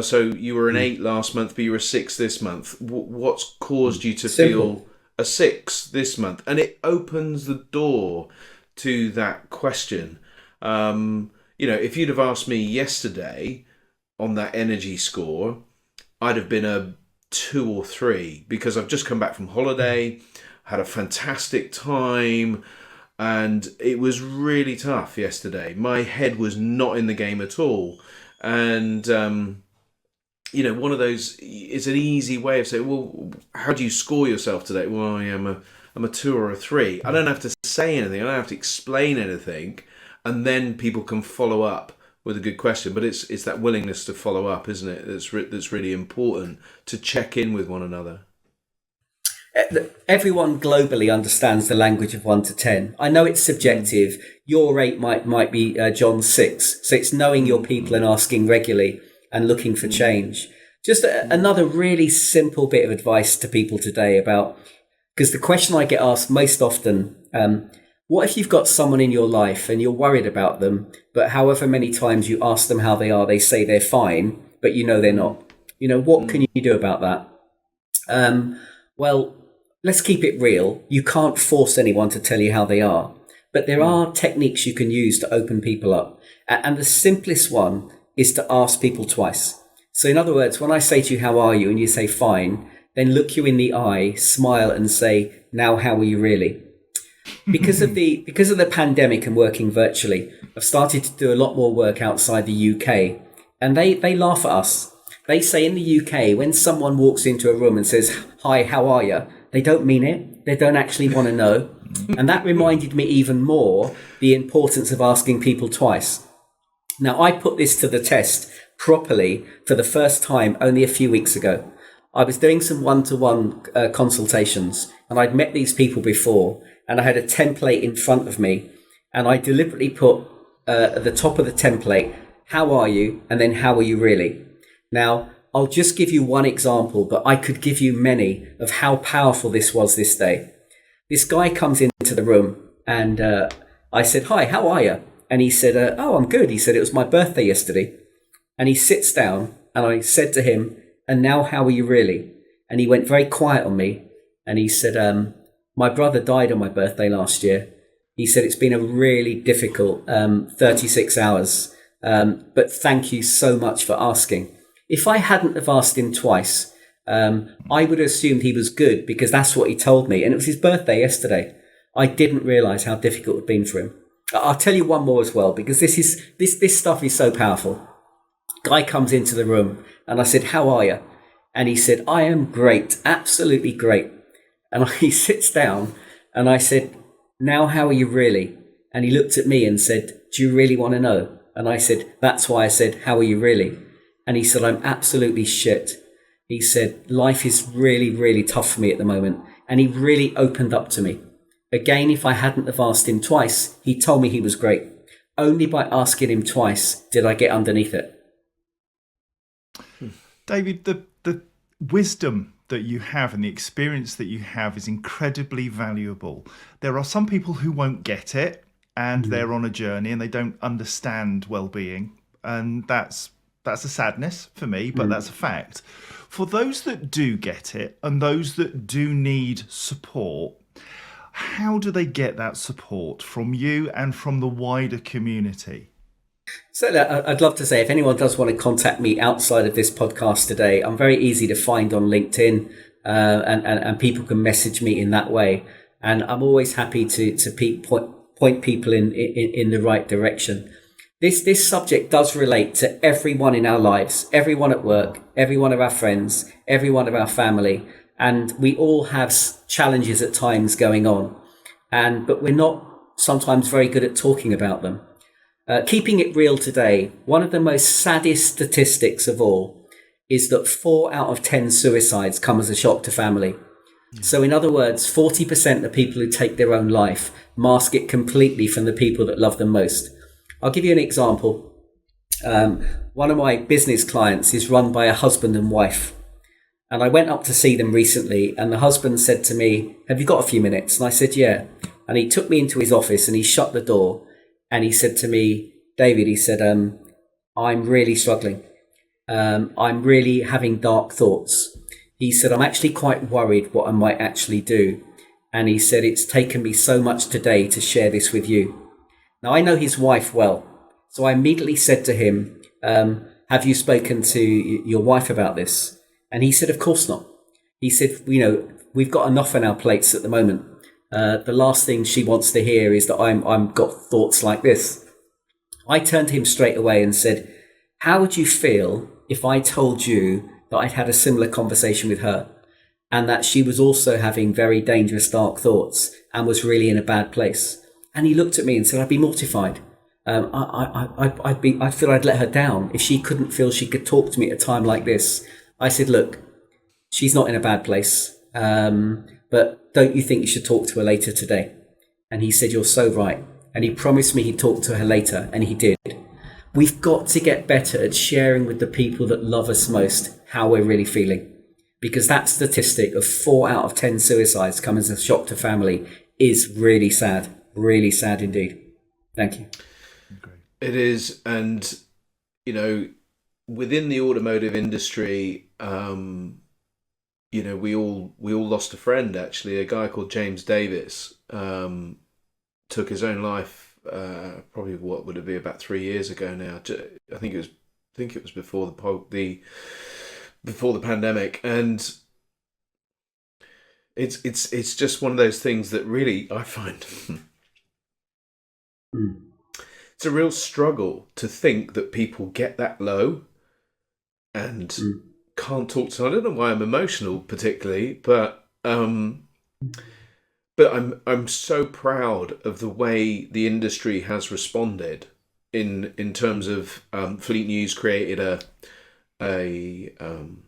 So you were an 8 last month, but you were a 6 this month. What's caused you to feel a 6 this month? And it opens the door to that question. If you'd have asked me yesterday on that energy score, I'd have been a 2 or 3, because I've just come back from holiday, had a fantastic time, and it was really tough yesterday. My head was not in the game at all. And one of those, it's an easy way of saying, well, how do you score yourself today? Well, I'm a 2 or a 3. I don't have to say anything, I don't have to explain anything, and then people can follow up with a good question. But it's that willingness to follow up, isn't it? That's really important, to check in with one another. Everyone globally understands the language of 1 to 10. I know it's subjective. Your rate might be John's 6. So it's knowing your people and asking regularly and looking for change. Just another really simple bit of advice to people today about, because the question I get asked most often, what if you've got someone in your life and you're worried about them, but however many times you ask them how they are, they say they're fine, but they're not. What can you do about that? Well, let's keep it real. You can't force anyone to tell you how they are, but there are techniques you can use to open people up. And the simplest one is to ask people twice. So in other words, when I say to you, how are you? And you say fine, then look you in the eye, smile and say, now, how are you really? Because of the pandemic and working virtually, I've started to do a lot more work outside the UK, and they laugh at us. They say in the UK, when someone walks into a room and says, hi, how are you? They don't mean it. They don't actually want to know. And that reminded me even more the importance of asking people twice. Now, I put this to the test properly for the first time only a few weeks ago. I was doing some one-to-one consultations, and I'd met these people before, and I had a template in front of me, and I deliberately put at the top of the template, how are you? And then how are you really? Now, I'll just give you one example, but I could give you many of how powerful this was this day. This guy comes into the room, and I said, hi, how are you? And he said, oh, I'm good. He said, it was my birthday yesterday. And he sits down, and I said to him, and now how are you really? And he went very quiet on me, and he said, my brother died on my birthday last year. He said, it's been a really difficult 36 hours, but thank you so much for asking. If I hadn't have asked him twice, I would have assumed he was good, because that's what he told me. And it was his birthday yesterday. I didn't realise how difficult it had been for him. I'll tell you one more as well, because this stuff is so powerful. Guy comes into the room, and I said, how are you? And he said, I am great, absolutely great. And he sits down, and I said, now how are you really? And he looked at me and said, do you really want to know? And I said, that's why I said, how are you really? And he said, I'm absolutely shit. He said, life is really, really tough for me at the moment. And he really opened up to me. Again, if I hadn't have asked him twice, he told me he was great. Only by asking him twice did I get underneath it. David, the wisdom that you have and the experience that you have is incredibly valuable. There are some people who won't get it, and they're on a journey and they don't understand well-being, and that's a sadness for me, but that's a fact. For those that do get it and those that do need support, how do they get that support from you and from the wider community? So I'd love to say, if anyone does want to contact me outside of this podcast today, I'm very easy to find on LinkedIn, and people can message me in that way. And I'm always happy to point people in the right direction. This subject does relate to everyone in our lives, everyone at work, every one of our friends, every one of our family. And we all have challenges at times going on. But we're not sometimes very good at talking about them. Keeping it real today, one of the most saddest statistics of all is that 4 out of 10 suicides come as a shock to family. So in other words, 40% of people who take their own life mask it completely from the people that love them most. I'll give you an example. One of my business clients is run by a husband and wife. And I went up to see them recently, and the husband said to me, "Have you got a few minutes?" And I said, "Yeah." And he took me into his office and he shut the door and he said to me, "David," he said, "I'm really struggling. I'm really having dark thoughts." He said, "I'm actually quite worried what I might actually do." And he said, "It's taken me so much today to share this with you." Now, I know his wife well. So I immediately said to him, "Have you spoken to your wife about this?" And he said, "Of course not." He said, "We've got enough on our plates at the moment. The last thing she wants to hear is that I'm got thoughts like this." I turned to him straight away and said, "How would you feel if I told you that I'd had a similar conversation with her and that she was also having very dangerous, dark thoughts and was really in a bad place?" And he looked at me and said, "I'd be mortified. I'd feel I'd let her down if she couldn't feel she could talk to me at a time like this." I said, "Look, she's not in a bad place, but don't you think you should talk to her later today?" And he said, "You're so right." And he promised me he'd talk to her later, and he did. We've got to get better at sharing with the people that love us most how we're really feeling, because that statistic of 4 out of 10 suicides come as a shock to family is really sad indeed. Thank you. It is, and within the automotive industry, we all lost a friend. Actually, a guy called James Davis took his own life. Probably what would it be, about 3 years ago now. I think it was before the pandemic, and it's just one of those things that really I find it's a real struggle to think that people get that low and can't talk to. I don't know why I'm emotional particularly, but I'm so proud of the way the industry has responded in terms of Fleet News created an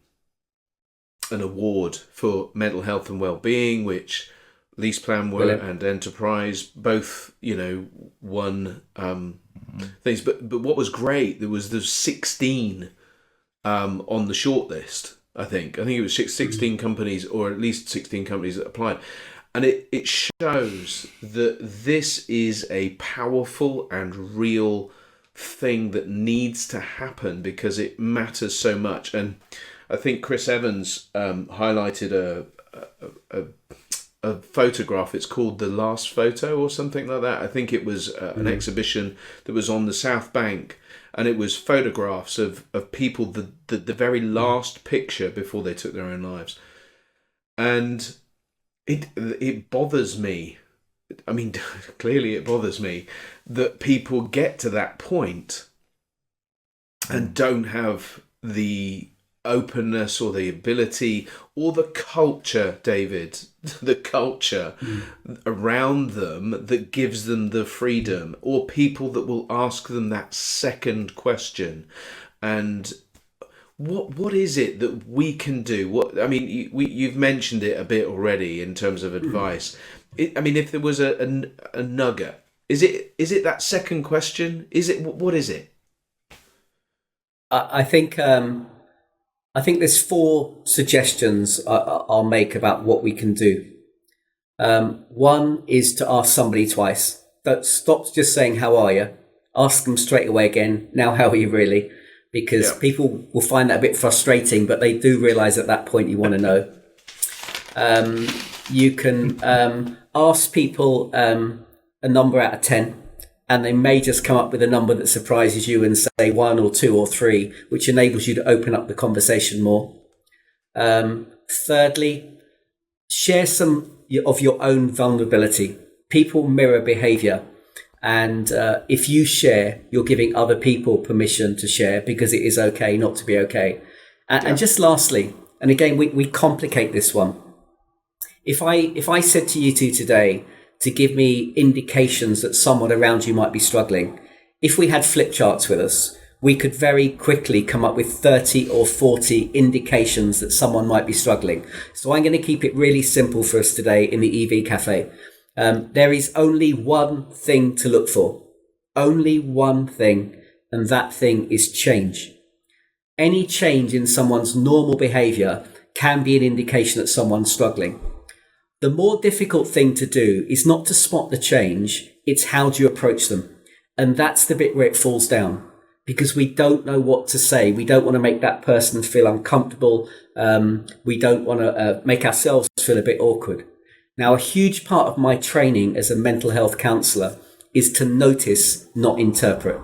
award for mental health and well-being, which LeasePlan and Enterprise both won things. But what was great, there's 16 on the shortlist. I think it was 16 companies, or at least 16 companies that applied. And it shows that this is a powerful and real thing that needs to happen because it matters so much. And I think Chris Evans highlighted a photograph. It's called The Last Photo or something like that. I think it was an exhibition that was on the South Bank, and it was photographs of people, the very last picture before they took their own lives. And it bothers me. I mean, clearly it bothers me that people get to that point and don't have the openness or the ability or the culture, David, the culture around them that gives them the freedom, or people that will ask them that second question. And what is it that we can do? You've mentioned it a bit already in terms of advice. If there was a nugget, is it that second question? What is it? I think there's 4 suggestions I'll make about what we can do. One is to ask somebody twice. Don't stop just saying, "How are you?" Ask them straight away again, "Now, how are you really?" Because people will find that a bit frustrating, but they do realise at that point you want to know. You can ask people a number out of 10, and they may just come up with a number that surprises you and say 1 or 2 or 3, which enables you to open up the conversation more. Thirdly, share some of your own vulnerability. People mirror behaviour. And if you share, you're giving other people permission to share, because it is okay not to be okay. And just lastly, and again, we complicate this one. If I said to you two today to give me indications that someone around you might be struggling, if we had flip charts with us, we could very quickly come up with 30 or 40 indications that someone might be struggling. So I'm going to keep it really simple for us today in the EV Café. There is only one thing to look for. Only one thing, and that thing is change. Any change in someone's normal behaviour can be an indication that someone's struggling. The more difficult thing to do is not to spot the change, it's how do you approach them. And that's the bit where it falls down, because we don't know what to say. We don't want to make that person feel uncomfortable. We don't want to make ourselves feel a bit awkward. Now, a huge part of my training as a mental health counsellor is to notice, not interpret.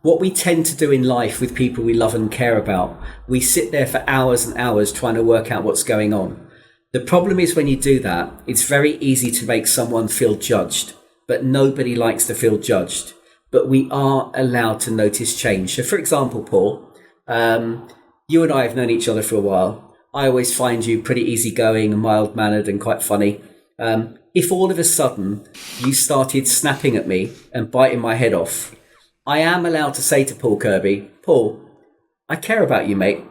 What we tend to do in life with people we love and care about, we sit there for hours and hours trying to work out what's going on. The problem is when you do that, it's very easy to make someone feel judged, but nobody likes to feel judged. But we are allowed to notice change. So for example, Paul, you and I have known each other for a while. I always find you pretty easygoing and mild-mannered and quite funny. If all of a sudden you started snapping at me and biting my head off, I am allowed to say to Paul Kirby, Paul, I care about you, mate.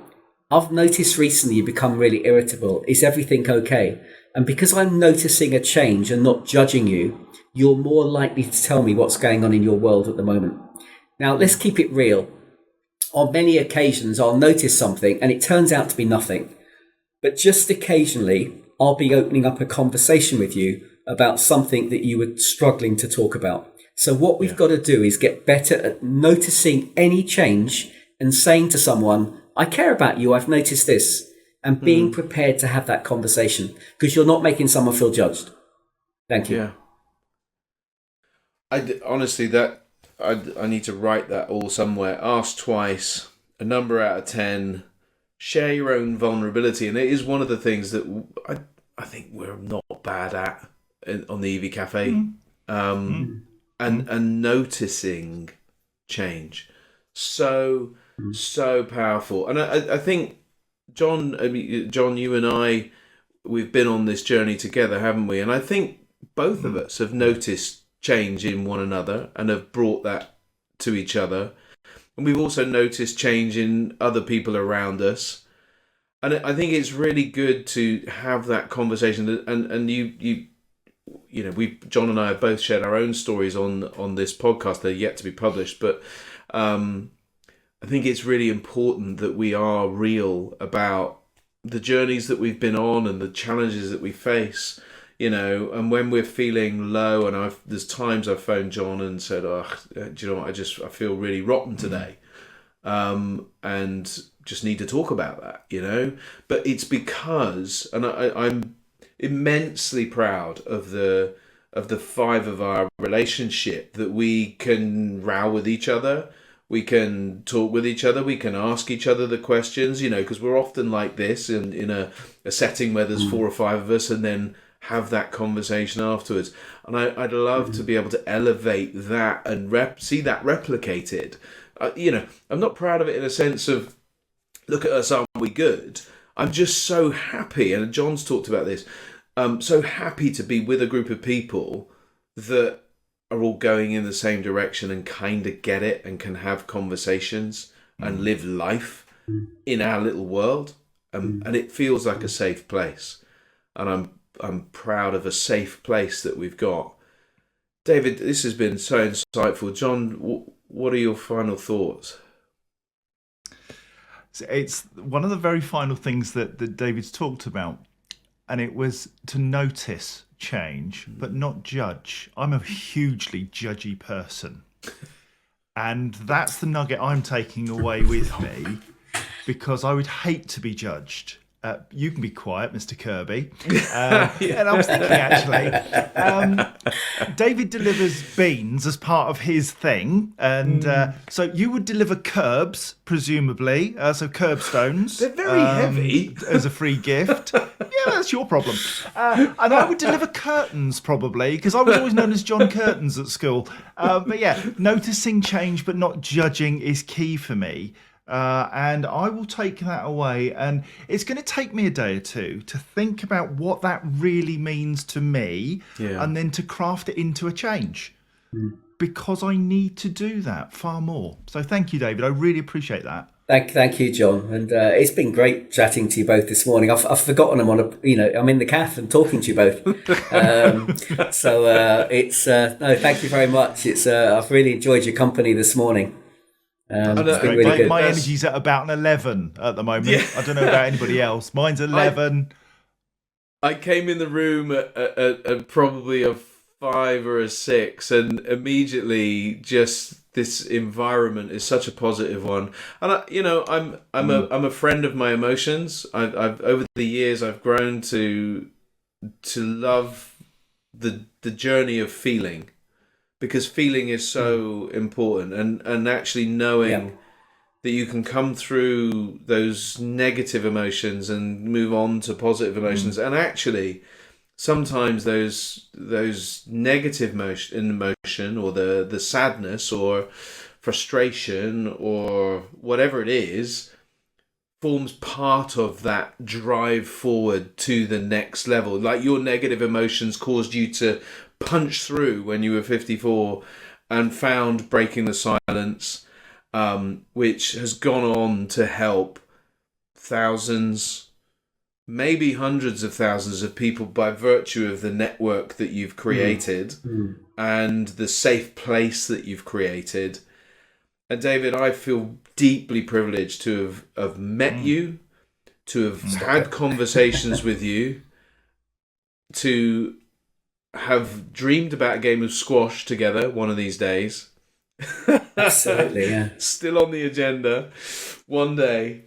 I've noticed recently you become really irritable. Is everything okay? And because I'm noticing a change and not judging you, you're more likely to tell me what's going on in your world at the moment. Now, let's keep it real. On many occasions, I'll notice something and it turns out to be nothing. But just occasionally, I'll be opening up a conversation with you about something that you were struggling to talk about. So what we've got to do is get better at noticing any change and saying to someone, I care about you, I've noticed this, and being prepared to have that conversation, because you're not making someone feel judged. Thank you. Yeah. Honestly, I need to write that all somewhere. Ask twice, a number out of 10, share your own vulnerability. And it is one of the things that I think we're not bad at on the EV Cafe. And noticing change. So powerful. And I think, John, you and I, we've been on this journey together, haven't we? And I think both of us have noticed change in one another and have brought that to each other. And we've also noticed change in other people around us. And I think it's really good to have that conversation. And you know, John and I have both shared our own stories on this podcast. They're yet to be published, but I think it's really important that we are real about the journeys that we've been on and the challenges that we face, you know. And when we're feeling low, and there's times I've phoned John and said, "Oh, do you know what? I feel really rotten today," and just need to talk about that, you know. But it's because, and I'm immensely proud of the five of our relationship, that we can row with each other, we can talk with each other, we can ask each other the questions, you know, because we're often like this in a setting where there's 4 or 5 of us, and then have that conversation afterwards. And I'd love to be able to elevate that and see that replicated. You know, I'm not proud of it in a sense of, look at us, aren't we good? I'm just so happy, and John's talked about this, so happy to be with a group of people that are all going in the same direction and kind of get it and can have conversations and live life in our little world. And it feels like a safe place. And I'm proud of a safe place that we've got. David, this has been so insightful. John, what are your final thoughts? It's one of the very final things that David's talked about, and it was to notice change, but not judge. I'm a hugely judgy person, and that's the nugget I'm taking away with me, because I would hate to be judged. You can be quiet, Mr. Kirby. And I was thinking, actually, David delivers beans as part of his thing. And so you would deliver curbs, presumably. So curbstones. They're very heavy. As a free gift. Yeah, that's your problem. And I would deliver curtains, probably, because I was always known as John Curtains at school. But yeah, noticing change but not judging is key for me. And I will take that away, and it's going to take me a day or two to think about what that really means to me, and then to craft it into a change. because I need to do that far more. So thank you, David. I really appreciate that. Thank you, John. And it's been great chatting to you both this morning. I've forgotten I'm in the cafe and talking to you both. No, thank you very much. I've really enjoyed your company this morning. It's been really good. My energy's at about an 11 at the moment. Yeah. I don't know about anybody else. Mine's 11. I came in the room at probably a 5 or a 6, and immediately just this environment is such a positive one. And I'm a friend of my emotions. I've over the years I've grown to love the journey of feeling, because feeling is so important, and actually knowing that you can come through those negative emotions and move on to positive emotions. And actually sometimes those negative emotion or the sadness or frustration or whatever it is forms part of that drive forward to the next level. Like your negative emotions caused you to punch through when you were 54 and found Breaking the Silence, which has gone on to help thousands, maybe hundreds of thousands of people by virtue of the network that you've created and the safe place that you've created. And David, I feel deeply privileged to have met you, to have had conversations with you, to have dreamed about a game of squash together one of these days. Absolutely, yeah. Still on the agenda one day.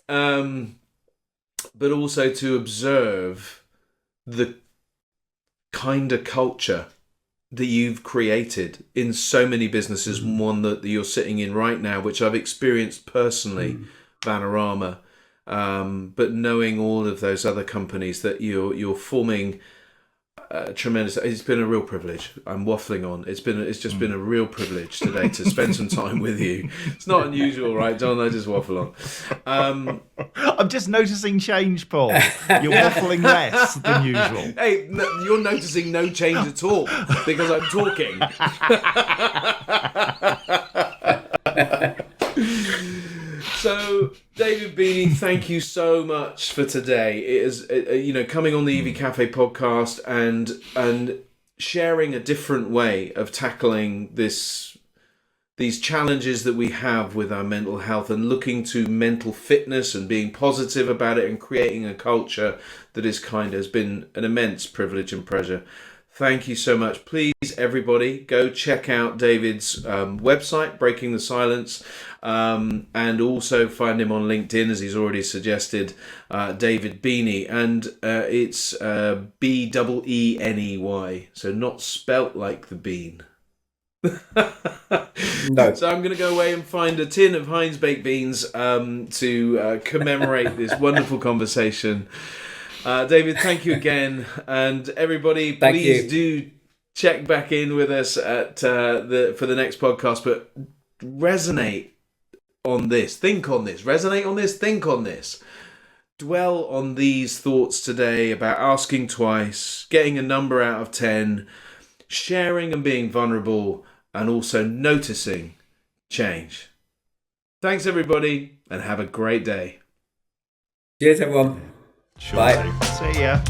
But also to observe the kind of culture that you've created in so many businesses, one that you're sitting in right now, which I've experienced personally, Vanarama, but knowing all of those other companies that you're forming tremendous. It's been a real privilege. I'm waffling on. It's just been a real privilege today to spend some time with you. It's not unusual, right, John? I just waffle on. I'm just noticing change, Paul. You're waffling less than usual. Hey, you're noticing no change at all because I'm talking. So, David Beeney, thank you so much for today. It is, coming on the EV Café podcast and sharing a different way of tackling these challenges that we have with our mental health, and looking to mental fitness and being positive about it and creating a culture that is kind has been an immense privilege and pleasure. Thank you so much. Please, everybody, go check out David's website, Breaking the Silence, and also find him on LinkedIn, as he's already suggested, David Beeney. And it's Beeney, so not spelt like the bean. No. So I'm going to go away and find a tin of Heinz baked beans to commemorate this wonderful conversation. David, thank you again, and everybody, please do check back in with us at for the next podcast. But resonate on this, think on this, resonate on this, think on this. Dwell on these thoughts today about asking twice, getting a number out of 10, sharing and being vulnerable, and also noticing change. Thanks, everybody, and have a great day. Cheers, everyone. Sure. Bye. See ya.